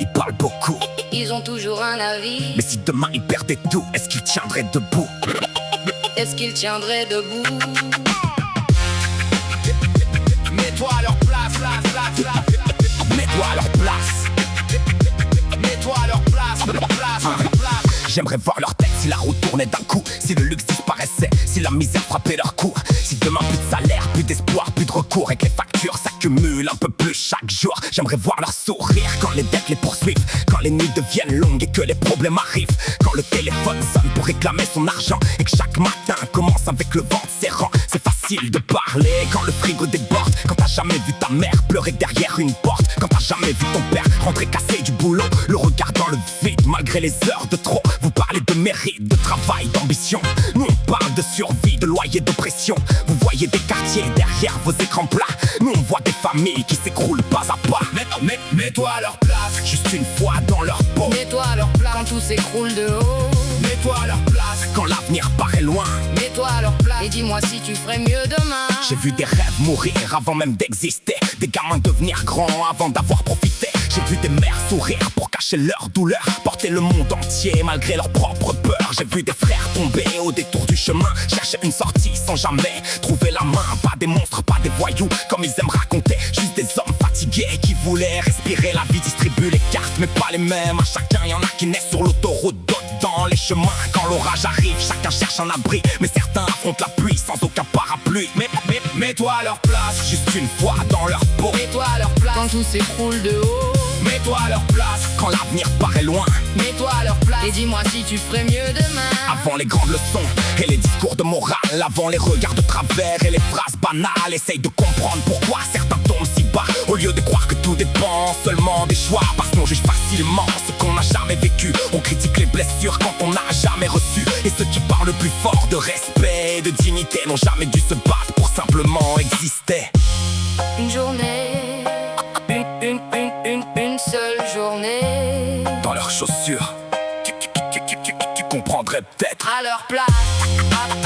ils parlent beaucoup. Ils ont toujours un avis. Mais si demain ils perdaient tout, est-ce qu'ils tiendraient debout? Est-ce qu'ils tiendraient debout? Mets-toi à leur place, Mets-toi à leur place. Mets-toi à leur place. J'aimerais voir leur tête si la roue tournait d'un coup, si le luxe disparaissait, si la misère frappait leur cou, si demain plus de salaire, plus d'espoir, plus de recours et que les factures s'accumulent un peu plus chaque jour. J'aimerais voir leur sourire quand les dettes les poursuivent, quand les nuits deviennent longues et que les problèmes arrivent, quand le téléphone sonne pour réclamer son argent et que chaque matin commence avec le ventre serrant. C'est facile de parler quand le frigo déborde, quand t'as jamais vu ta mère pleurer derrière une porte, quand t'as jamais vu ton père rentrer cassé du boulot, le regard dans le vide malgré les heures de trop. Vous parlez de mérite, de travail, d'ambition. Nous on parle de survie, de loyer, d'oppression. Vous voyez des quartiers derrière vos écrans plats. Nous on voit des familles qui s'écroulent pas à pas. Mets-toi à leur place. Juste une fois dans leur peau. Mets-toi à leur place quand tout s'écroule de haut. Mets-toi à leur place. Quand l'avenir paraît loin. Mets-toi à leur place et dis-moi si tu ferais mieux demain. J'ai vu des rêves mourir avant même d'exister, des gamins devenir grands avant d'avoir profité. J'ai vu des mères sourire pour cacher leur douleur, porter le monde entier malgré leur propre peur. J'ai vu des frères tomber au détour du chemin, chercher une sortie sans jamais trouver la main. Pas des monstres, pas des voyous comme ils aiment raconter, juste des hommes fatigués qui voulaient respirer. La vie distribue les cartes mais pas les mêmes à chacun. Y'en a qui naissent sur l'autoroute, d'autres dans les chemins. Quand l'orage arrive, chacun cherche un abri, mais certains affrontent la pluie sans aucun parapluie. Mets-toi à leur place. Juste une fois dans leur peau. Mets-toi à leur place quand tout s'écroule de haut. Mets-toi à leur place. Quand l'avenir paraît loin. Mets-toi à leur place et dis-moi si tu ferais mieux demain. Avant les grandes leçons et les discours de morale, avant les regards de travers et les phrases banales, essaye de comprendre pourquoi certains tombent si bas. Au lieu de croire que tout dépend seulement des choix, parce qu'on juge facilement ce qu'on n'a jamais vécu. On critique les blessures quand on n'a jamais reçu. Et ceux qui parlent le plus fort de respect et de dignité n'ont jamais dû se battre pour simplement exister. Une journée, une seule journée. Dans leurs chaussures, tu comprendrais peut-être. À leur place,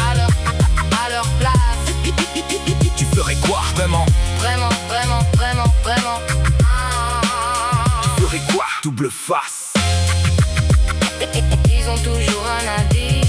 à leur place. Tu ferais quoi vraiment? Vraiment. Tu ferais quoi? Double face. Ils ont toujours un avis.